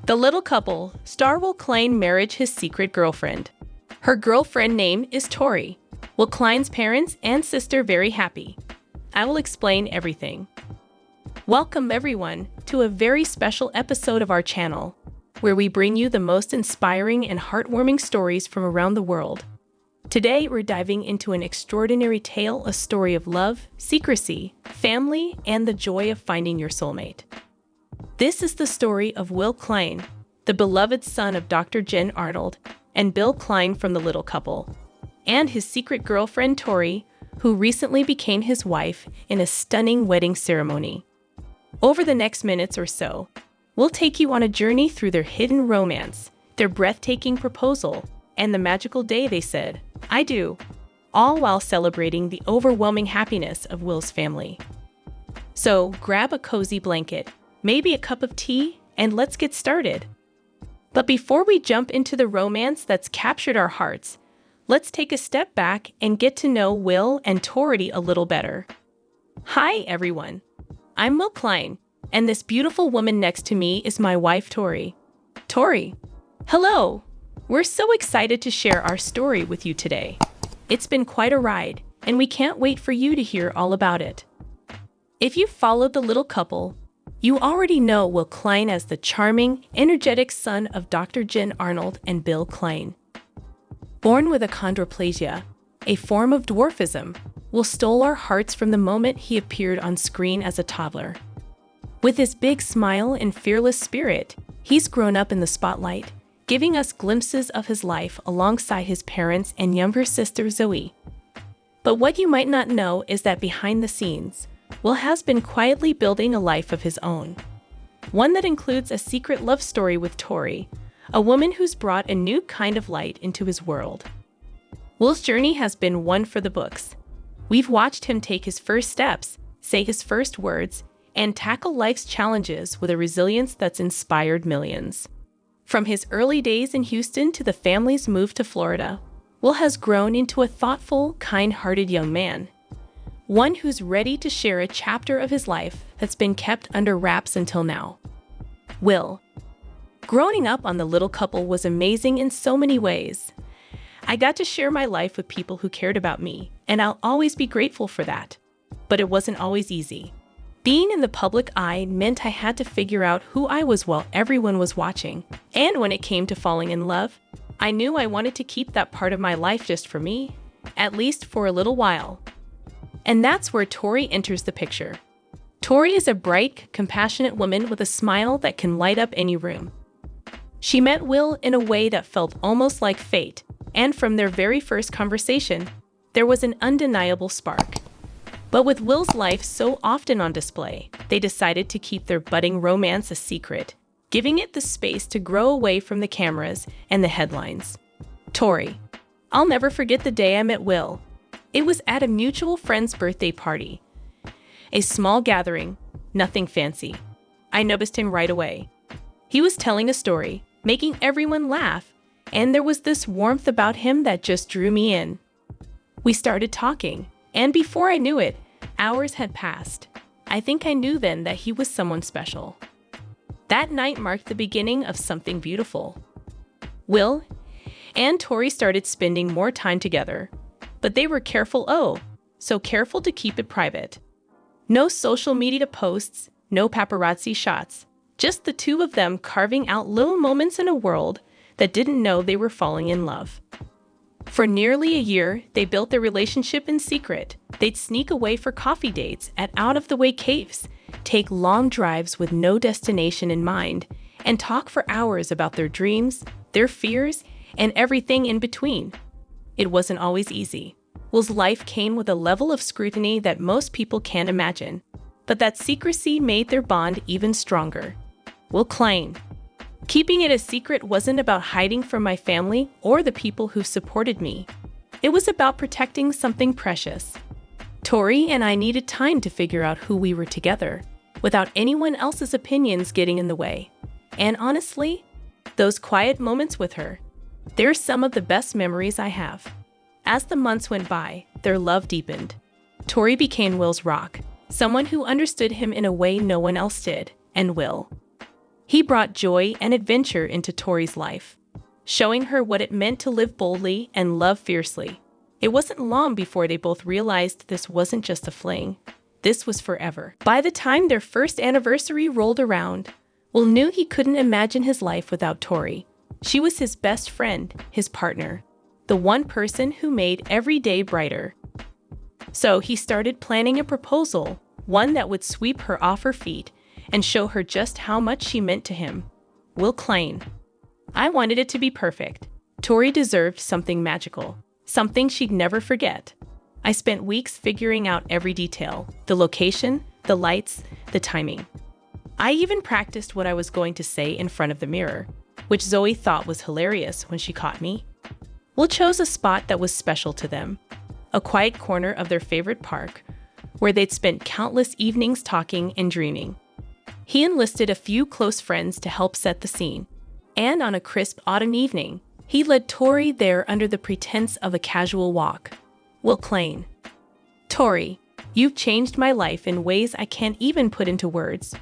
The little couple, star will Klein marriage his secret girlfriend. Her girlfriend name is Tori. Will Klein's parents and sister very happy? I will explain everything. Welcome everyone to a very special episode of our channel, where we bring you the most inspiring and heartwarming stories from around the world. Today we're diving into an extraordinary tale, a story of love, secrecy, family, and the joy of finding your soulmate. This is the story of Will Klein, the beloved son of Dr. Jen Arnold and Bill Klein from The Little Couple, and his secret girlfriend Tori, who recently became his wife in a stunning wedding ceremony. Over the next minutes or so, we'll take you on a journey through their hidden romance, their breathtaking proposal, and the magical day they said, "I do," all while celebrating the overwhelming happiness of Will's family. So grab a cozy blanket, maybe a cup of tea, and let's get started. But before we jump into the romance that's captured our hearts, let's take a step back and get to know Will and Tori a little better. Hi everyone, I'm Will Klein, and this beautiful woman next to me is my wife Tori. Tori, hello! We're so excited to share our story with you today. It's been quite a ride, and we can't wait for you to hear all about it. If you've followed The Little Couple, you already know Will Klein as the charming, energetic son of Dr. Jen Arnold and Bill Klein. Born with achondroplasia, a form of dwarfism, Will stole our hearts from the moment he appeared on screen as a toddler. With his big smile and fearless spirit, he's grown up in the spotlight, giving us glimpses of his life alongside his parents and younger sister Zoey. But what you might not know is that behind the scenes, Will has been quietly building a life of his own. One that includes a secret love story with Tori, a woman who's brought a new kind of light into his world. Will's journey has been one for the books. We've watched him take his first steps, say his first words, and tackle life's challenges with a resilience that's inspired millions. From his early days in Houston to the family's move to Florida, Will has grown into a thoughtful, kind-hearted young man. One who's ready to share a chapter of his life that's been kept under wraps until now. Will. Growing up on The Little Couple was amazing in so many ways. I got to share my life with people who cared about me, and I'll always be grateful for that. But it wasn't always easy. Being in the public eye meant I had to figure out who I was while everyone was watching. And when it came to falling in love, I knew I wanted to keep that part of my life just for me, at least for a little while. And that's where Tori enters the picture. Tori is a bright, compassionate woman with a smile that can light up any room. She met Will in a way that felt almost like fate, and from their very first conversation, there was an undeniable spark. But with Will's life so often on display, they decided to keep their budding romance a secret, giving it the space to grow away from the cameras and the headlines. Tori. I'll never forget the day I met Will. It was at a mutual friend's birthday party. A small gathering, nothing fancy. I noticed him right away. He was telling a story, making everyone laugh, and there was this warmth about him that just drew me in. We started talking, and before I knew it, hours had passed. I think I knew then that he was someone special. That night marked the beginning of something beautiful. Will and Tori started spending more time together, but they were so careful to keep it private. No social media posts, no paparazzi shots, just the two of them carving out little moments in a world that didn't know they were falling in love. For nearly a year, they built their relationship in secret. They'd sneak away for coffee dates at out-of-the-way caves, take long drives with no destination in mind, and talk for hours about their dreams, their fears, and everything in between. It wasn't always easy. Will's life came with a level of scrutiny that most people can't imagine, but that secrecy made their bond even stronger. Will Klein. Keeping it a secret wasn't about hiding from my family or the people who supported me. It was about protecting something precious. Tori and I needed time to figure out who we were together, without anyone else's opinions getting in the way. And honestly, those quiet moments with her, they're some of the best memories I have. As the months went by, their love deepened. Tori became Will's rock, someone who understood him in a way no one else did, and Will. He brought joy and adventure into Tori's life, showing her what it meant to live boldly and love fiercely. It wasn't long before they both realized this wasn't just a fling. This was forever. By the time their first anniversary rolled around, Will knew he couldn't imagine his life without Tori. She was his best friend, his partner, the one person who made every day brighter. So he started planning a proposal, one that would sweep her off her feet and show her just how much she meant to him. Will Klein. I wanted it to be perfect. Tori deserved something magical, something she'd never forget. I spent weeks figuring out every detail, the location, the lights, the timing. I even practiced what I was going to say in front of the mirror, which Zoey thought was hilarious when she caught me. Will chose a spot that was special to them, a quiet corner of their favorite park, where they'd spent countless evenings talking and dreaming. He enlisted a few close friends to help set the scene, and on a crisp autumn evening, he led Tori there under the pretense of a casual walk. Will Klein. Tori, you've changed my life in ways I can't even put into words.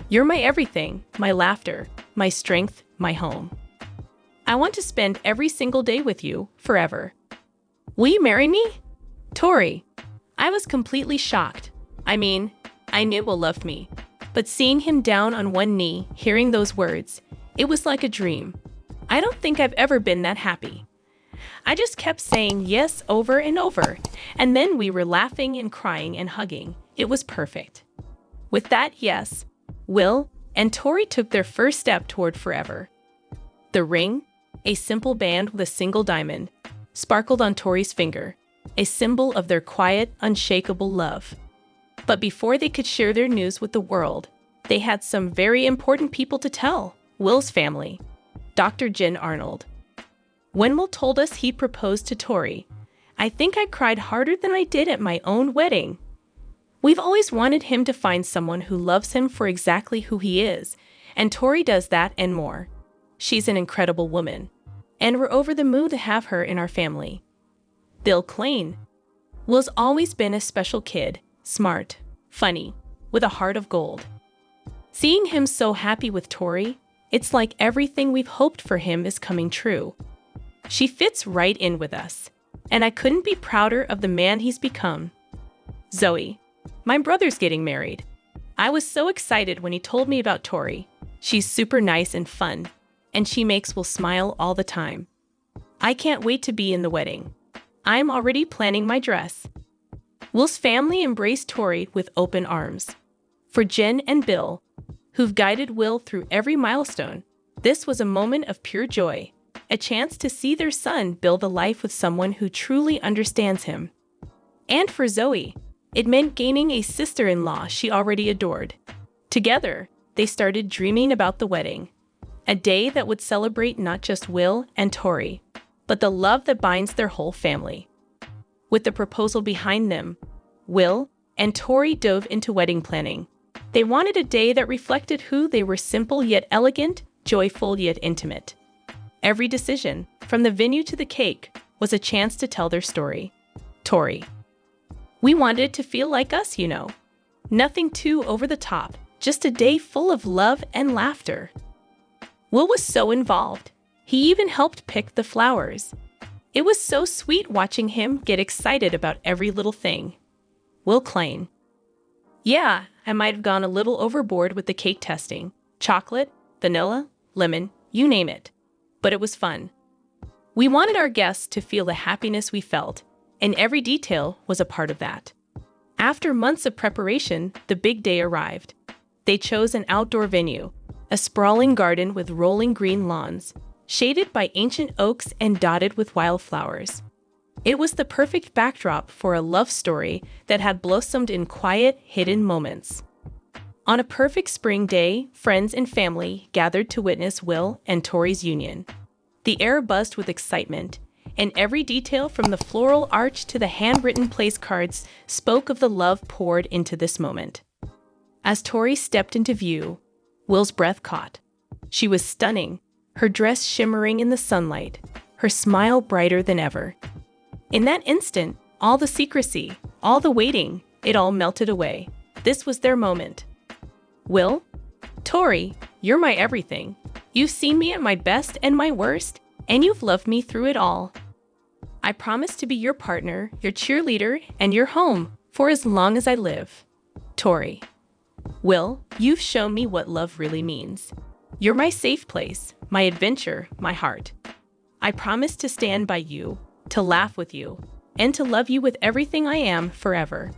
You're my everything, my laughter, my strength, my home. I want to spend every single day with you, forever. Will you marry me? Tori. I was completely shocked. I mean, I knew Will loved me, but seeing him down on one knee, hearing those words, it was like a dream. I don't think I've ever been that happy. I just kept saying yes over and over, and then we were laughing and crying and hugging. It was perfect. With that yes, Will and Tori took their first step toward forever. The ring, a simple band with a single diamond, sparkled on Tori's finger, a symbol of their quiet, unshakable love. But before they could share their news with the world, they had some very important people to tell. Will's family, Dr. Jen Arnold. When Will told us he proposed to Tori, I think I cried harder than I did at my own wedding. We've always wanted him to find someone who loves him for exactly who he is, and Tori does that and more. She's an incredible woman, and we're over the moon to have her in our family. Bill Klein. Will's always been a special kid, smart, funny, with a heart of gold. Seeing him so happy with Tori, it's like everything we've hoped for him is coming true. She fits right in with us, and I couldn't be prouder of the man he's become. Zoey. My brother's getting married. I was so excited when he told me about Tori. She's super nice and fun, and she makes Will smile all the time. I can't wait to be in the wedding. I'm already planning my dress. Will's family embraced Tori with open arms. For Jen and Bill, who've guided Will through every milestone, this was a moment of pure joy, a chance to see their son build a life with someone who truly understands him. And for Zoey, it meant gaining a sister-in-law she already adored. Together, they started dreaming about the wedding, a day that would celebrate not just Will and Tori, but the love that binds their whole family. With the proposal behind them, Will and Tori dove into wedding planning. They wanted a day that reflected who they were: simple yet elegant, joyful yet intimate. Every decision, from the venue to the cake, was a chance to tell their story. Tori. We wanted it to feel like us, you know. Nothing too over the top, just a day full of love and laughter. Will was so involved. He even helped pick the flowers. It was so sweet watching him get excited about every little thing. Will Klein. Yeah, I might have gone a little overboard with the cake testing. Chocolate, vanilla, lemon, you name it. But it was fun. We wanted our guests to feel the happiness we felt, and every detail was a part of that. After months of preparation, the big day arrived. They chose an outdoor venue, a sprawling garden with rolling green lawns, shaded by ancient oaks and dotted with wildflowers. It was the perfect backdrop for a love story that had blossomed in quiet, hidden moments. On a perfect spring day, friends and family gathered to witness Will and Tori's union. The air buzzed with excitement, and every detail from the floral arch to the handwritten place cards spoke of the love poured into this moment. As Tori stepped into view, Will's breath caught. She was stunning, her dress shimmering in the sunlight, her smile brighter than ever. In that instant, all the secrecy, all the waiting, it all melted away. This was their moment. Will? Tori, You're my everything. You've seen me at my best and my worst, and you've loved me through it all. I promise to be your partner, your cheerleader, and your home for as long as I live. Tori. Will, you've shown me what love really means. You're my safe place, my adventure, my heart. I promise to stand by you, to laugh with you, and to love you with everything I am forever.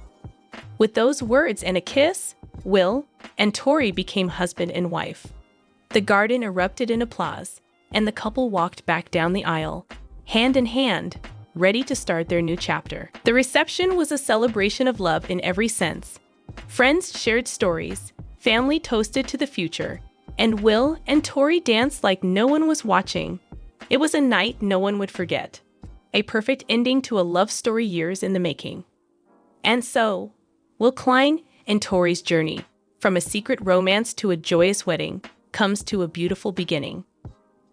With those words and a kiss, Will and Tori became husband and wife. The garden erupted in applause, and the couple walked back down the aisle, hand in hand, ready to start their new chapter. The reception was a celebration of love in every sense. Friends shared stories, family toasted to the future, and Will and Tori danced like no one was watching. It was a night no one would forget. A perfect ending to a love story years in the making. And so, Will Klein and Tori's journey, from a secret romance to a joyous wedding, comes to a beautiful beginning.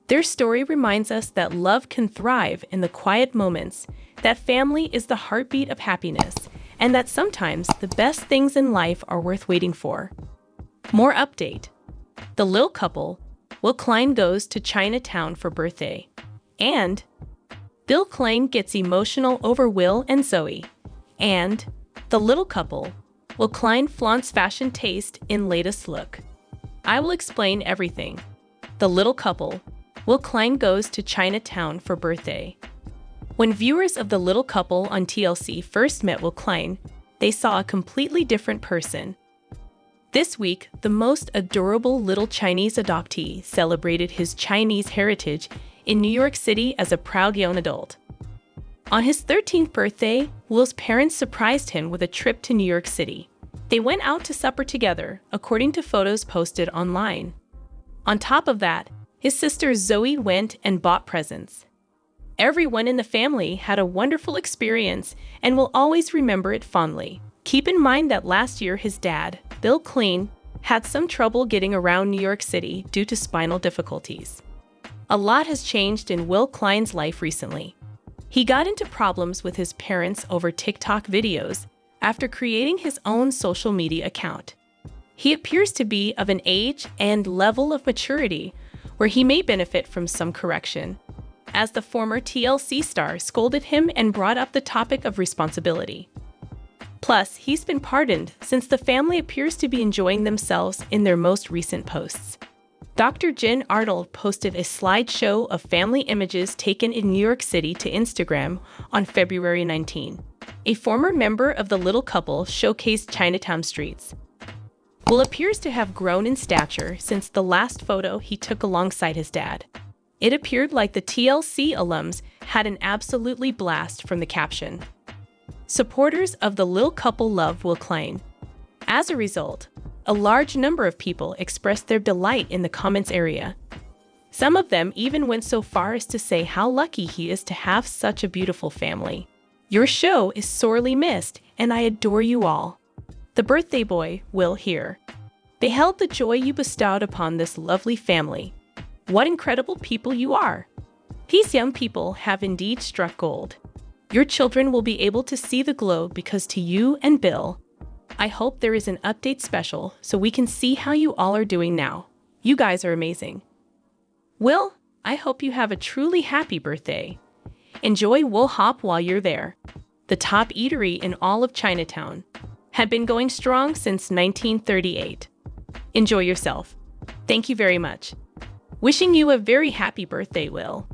Their story reminds us that love can thrive in the quiet moments, that family is the heartbeat of happiness, and that sometimes the best things in life are worth waiting for. More update. The little couple, Will Klein goes to Chinatown for birthday. And Bill Klein gets emotional over Will and Zoey. And the little couple, Will Klein flaunts fashion taste in latest look. I will explain everything. The little couple, Will Klein goes to Chinatown for birthday. When viewers of The Little Couple on TLC first met Will Klein, they saw a completely different person. This week, the most adorable little Chinese adoptee celebrated his Chinese heritage in New York City as a proud young adult. On his 13th birthday, Will's parents surprised him with a trip to New York City. They went out to supper together, according to photos posted online. On top of that, his sister Zoey went and bought presents. Everyone in the family had a wonderful experience and will always remember it fondly. Keep in mind that last year his dad, Bill Klein, had some trouble getting around New York City due to spinal difficulties. A lot has changed in Will Klein's life recently. He got into problems with his parents over TikTok videos after creating his own social media account. He appears to be of an age and level of maturity where he may benefit from some correction, as the former TLC star scolded him and brought up the topic of responsibility. Plus, he's been pardoned since the family appears to be enjoying themselves in their most recent posts. Dr. Arnold posted a slideshow of family images taken in New York City to Instagram on February 19. A former member of the little couple showcased Chinatown streets. Will appears to have grown in stature since the last photo he took alongside his dad. It appeared like the TLC alums had an absolutely blast from the caption. Supporters of the little couple love Will Klein. As a result, a large number of people expressed their delight in the comments area. Some of them even went so far as to say how lucky he is to have such a beautiful family. Your show is sorely missed, and I adore you all. The birthday boy, Will, here. Beheld the joy you bestowed upon this lovely family. What incredible people you are. These young people have indeed struck gold. Your children will be able to see the glow because to you and Bill, I hope there is an update special so we can see how you all are doing now. You guys are amazing. Will, I hope you have a truly happy birthday. Enjoy Will Hop while you're there. The top eatery in all of Chinatown. Had been going strong since 1938. Enjoy yourself. Thank you very much. Wishing you a very happy birthday, Will.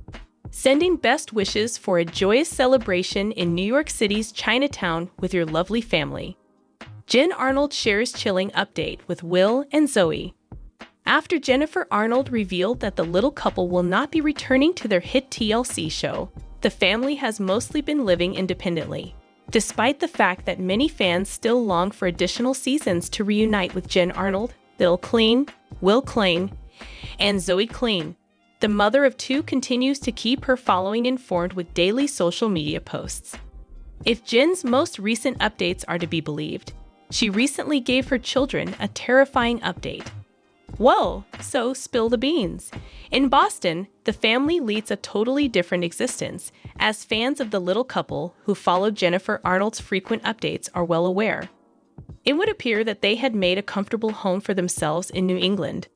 Sending best wishes for a joyous celebration in New York City's Chinatown with your lovely family. Arnold shares chilling update with Will and Zoey. After Jennifer Arnold revealed that the little couple will not be returning to their hit TLC show, the family has mostly been living independently, despite the fact that many fans still long for additional seasons to reunite with Arnold, Bill Klein, Will Klein, and Zoey Klein. The mother of two continues to keep her following informed with daily social media posts. If Jen's most recent updates are to be believed, she recently gave her children a terrifying update. Whoa, so spill the beans. In Boston, the family leads a totally different existence, as fans of the little couple who followed Jennifer Arnold's frequent updates are well aware. It would appear that they had made a comfortable home for themselves in New England.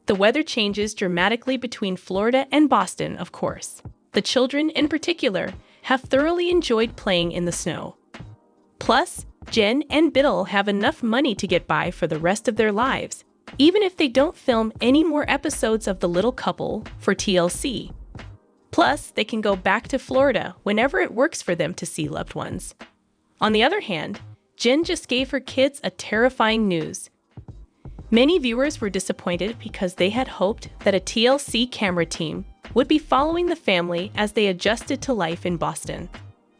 The weather changes dramatically between Florida and Boston, of course. The children, in particular, have thoroughly enjoyed playing in the snow. Plus, Jen and Biddle have enough money to get by for the rest of their lives, even if they don't film any more episodes of The Little Couple for TLC. Plus, they can go back to Florida whenever it works for them to see loved ones. On the other hand, Jen just gave her kids a terrifying news. Many viewers were disappointed because they had hoped that a TLC camera team would be following the family as they adjusted to life in Boston.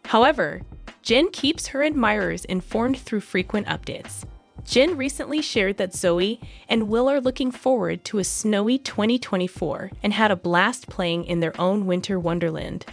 However, Jen keeps her admirers informed through frequent updates. Jen recently shared that Zoey and Will are looking forward to a snowy 2024 and had a blast playing in their own winter wonderland.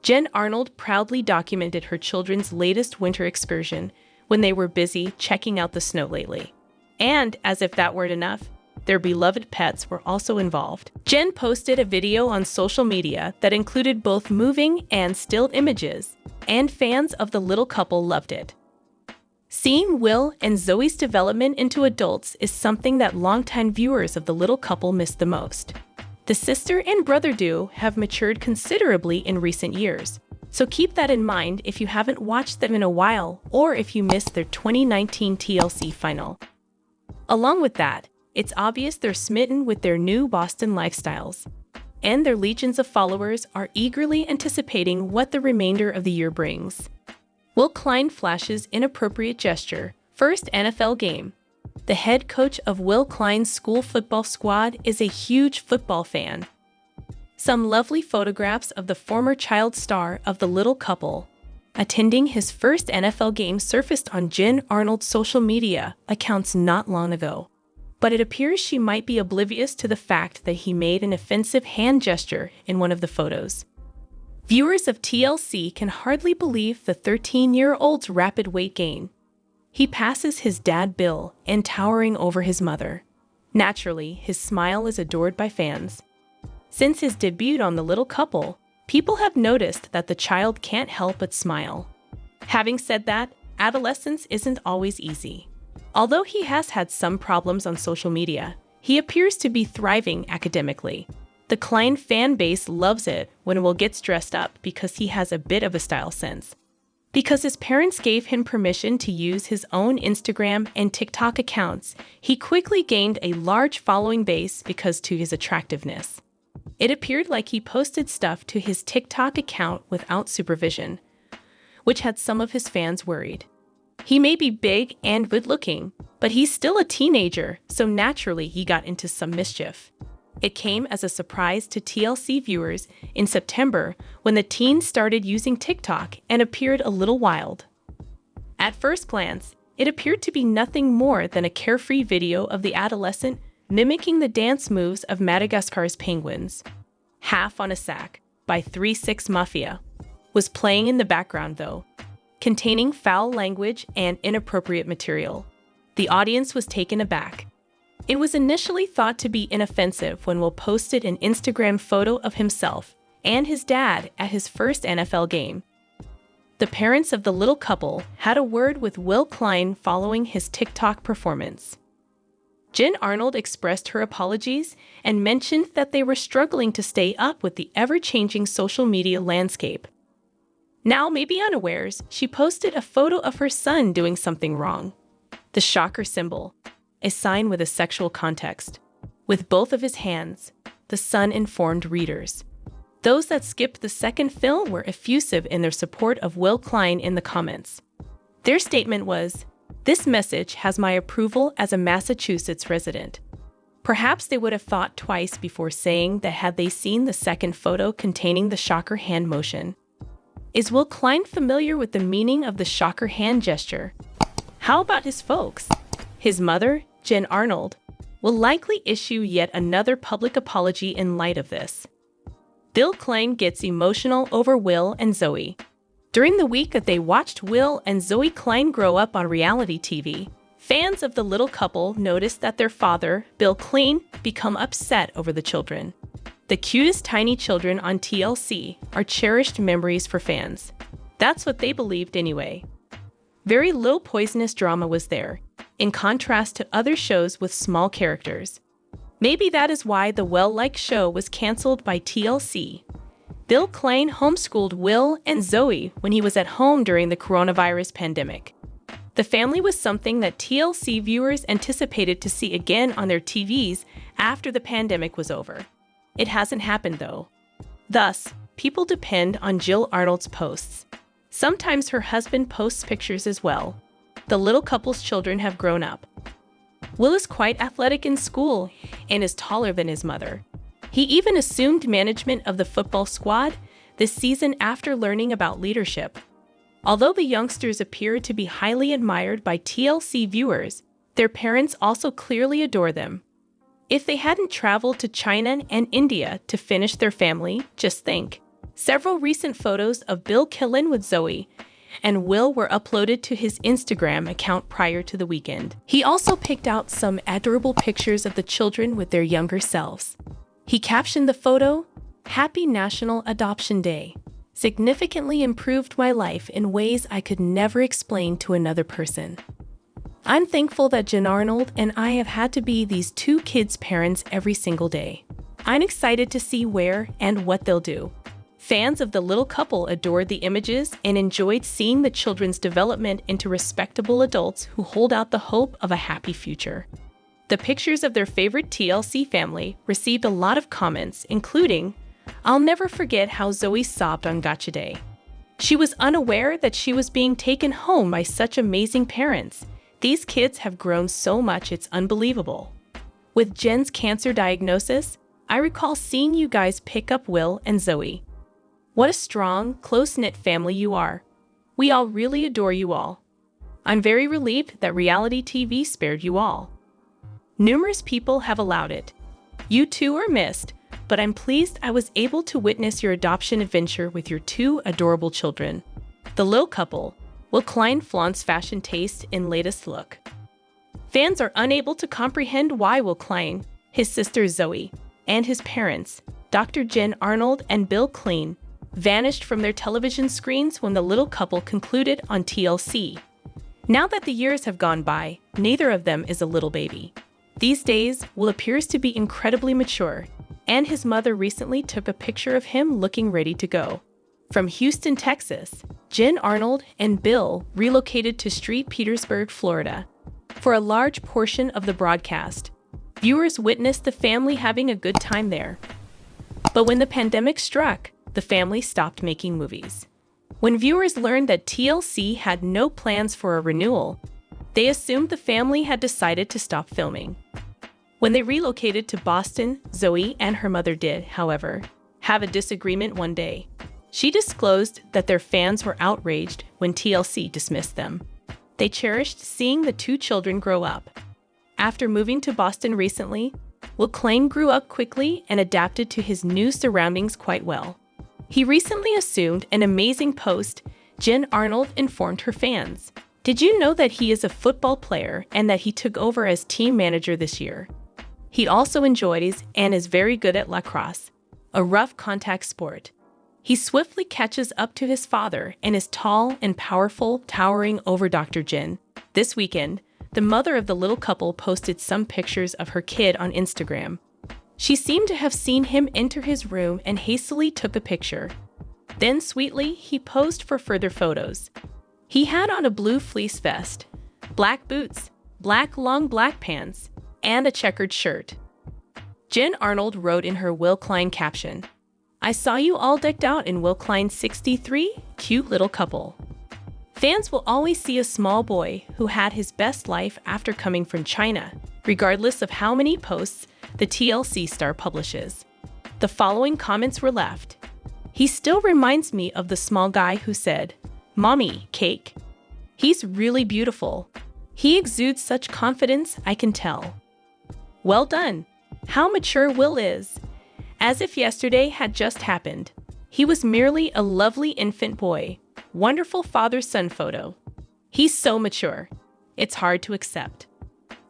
Jen Arnold proudly documented her children's latest winter excursion when they were busy checking out the snow lately. And, as if that weren't enough, their beloved pets were also involved. Jen posted a video on social media that included both moving and still images, and fans of The Little Couple loved it. Seeing Will and Zoey's development into adults is something that longtime viewers of The Little Couple missed the most. The sister and brother duo have matured considerably in recent years, so keep that in mind if you haven't watched them in a while or if you missed their 2019 TLC final. Along with that, it's obvious they're smitten with their new Boston lifestyles, and their legions of followers are eagerly anticipating what the remainder of the year brings. Will Klein flashes inappropriate gesture, first NFL game. The head coach of Will Klein's school football squad is a huge football fan. Some lovely photographs of the former child star of The Little Couple attending his first NFL game surfaced on Jen Arnold's social media accounts not long ago. But it appears she might be oblivious to the fact that he made an offensive hand gesture in one of the photos. Viewers of TLC can hardly believe the 13-year-old's rapid weight gain. He passes his dad Bill and towering over his mother. Naturally, his smile is adored by fans. Since his debut on The Little Couple, people have noticed that the child can't help but smile. Having said that, adolescence isn't always easy. Although he has had some problems on social media, he appears to be thriving academically. The Klein fan base loves it when Will gets dressed up because he has a bit of a style sense. Because his parents gave him permission to use his own Instagram and TikTok accounts, he quickly gained a large following base because to his attractiveness. It appeared like he posted stuff to his TikTok account without supervision, which had some of his fans worried. He may be big and good-looking, but he's still a teenager, so naturally he got into some mischief. It came as a surprise to TLC viewers in September when the teen started using TikTok and appeared a little wild. At first glance, it appeared to be nothing more than a carefree video of the adolescent mimicking the dance moves of Madagascar's penguins. Half on a Sack by 3-6 Mafia was playing in the background though, containing foul language and inappropriate material. The audience was taken aback. It was initially thought to be inoffensive when Will posted an Instagram photo of himself and his dad at his first NFL game. The parents of The Little Couple had a word with Will Klein following his TikTok performance. Jen Arnold expressed her apologies and mentioned that they were struggling to stay up with the ever-changing social media landscape. Now, maybe unawares, she posted a photo of her son doing something wrong. The shocker symbol, a sign with a sexual context. With both of his hands, the son informed readers. Those that skipped the second film were effusive in their support of Will Klein in the comments. Their statement was, "This message has my approval as a Massachusetts resident." Perhaps they would have thought twice before saying that had they seen the second photo containing the shocker hand motion. Is Will Klein familiar with the meaning of the shocker hand gesture? How about his folks? His mother, Jen Arnold, will likely issue yet another public apology in light of this. Bill Klein gets emotional over Will and Zoey. During the week that they watched Will and Zoey Klein grow up on reality TV, fans of The Little Couple noticed that their father, Bill Klein, become upset over the children. The cutest tiny children on TLC are cherished memories for fans. That's what they believed anyway. Very little poisonous drama was there, in contrast to other shows with small characters. Maybe that is why the Well-Like show was canceled by TLC. Bill Klein homeschooled Will and Zoe when he was at home during the coronavirus pandemic. The family was something that TLC viewers anticipated to see again on their TVs after the pandemic was over. It hasn't happened though. Thus, people depend on Jill Arnold's posts. Sometimes her husband posts pictures as well. The little couple's children have grown up. Will is quite athletic in school and is taller than his mother. He even assumed management of the football squad this season after learning about leadership. Although the youngsters appear to be highly admired by TLC viewers, their parents also clearly adore them. If they hadn't traveled to China and India to finish their family, just think. Several recent photos of Bill Klein with Zoe and Will were uploaded to his Instagram account prior to the weekend. He also picked out some adorable pictures of the children with their younger selves. He captioned the photo, "Happy National Adoption Day. Significantly improved my life in ways I could never explain to another person. I'm thankful that Jen Arnold and I have had to be these two kids' parents every single day. I'm excited to see where and what they'll do." Fans of the little couple adored the images and enjoyed seeing the children's development into respectable adults who hold out the hope of a happy future. The pictures of their favorite TLC family received a lot of comments, including, "I'll never forget how Zoe sobbed on Gotcha Day. She was unaware that she was being taken home by such amazing parents. These kids have grown so much it's unbelievable. With Jen's cancer diagnosis, I recall seeing you guys pick up Will and Zoe. What a strong, close-knit family you are. We all really adore you all. I'm very relieved that reality TV spared you all. Numerous people have allowed it. You two are missed, but I'm pleased I was able to witness your adoption adventure with your two adorable children." The little couple, Will Klein flaunts fashion taste in latest look. Fans are unable to comprehend why Will Klein, his sister Zoe, and his parents, Dr. Jen Arnold and Bill Klein, vanished from their television screens when the little couple concluded on TLC. Now that the years have gone by, neither of them is a little baby. These days, Will appears to be incredibly mature, and his mother recently took a picture of him looking ready to go. From Houston, Texas, Jen Arnold and Bill relocated to St. Petersburg, Florida. For a large portion of the broadcast, viewers witnessed the family having a good time there. But when the pandemic struck, the family stopped making movies. When viewers learned that TLC had no plans for a renewal, they assumed the family had decided to stop filming. When they relocated to Boston, Zoe and her mother did, however, have a disagreement one day. She disclosed that their fans were outraged when TLC dismissed them. They cherished seeing the two children grow up. After moving to Boston recently, Will Klein grew up quickly and adapted to his new surroundings quite well. He recently assumed an amazing post. Jen Arnold informed her fans, "Did you know that he is a football player and that he took over as team manager this year? He also enjoys and is very good at lacrosse, a rough contact sport. He swiftly catches up to his father and is tall and powerful, towering over Dr. Jen." This weekend, the mother of the little couple posted some pictures of her kid on Instagram. She seemed to have seen him enter his room and hastily took a picture. Then sweetly, he posed for further photos. He had on a blue fleece vest, black boots, black long black pants, and a checkered shirt. Jen Arnold wrote in her Will Klein caption, "I saw you all decked out in Will Klein's 63, cute little couple." Fans will always see a small boy who had his best life after coming from China, regardless of how many posts the TLC star publishes. The following comments were left. "He still reminds me of the small guy who said, 'Mommy, cake.' He's really beautiful. He exudes such confidence, I can tell. Well done. How mature Will is. As if yesterday had just happened. He was merely a lovely infant boy. Wonderful father-son photo. He's so mature. It's hard to accept.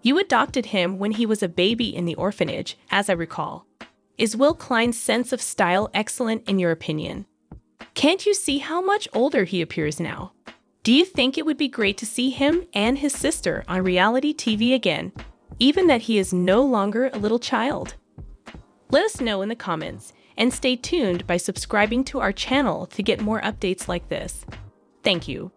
You adopted him when he was a baby in the orphanage, as I recall. Is Will Klein's sense of style excellent in your opinion? Can't you see how much older he appears now? Do you think it would be great to see him and his sister on reality TV again? even that he is no longer a little child? Let us know in the comments, and stay tuned by subscribing to our channel to get more updates like this. Thank you.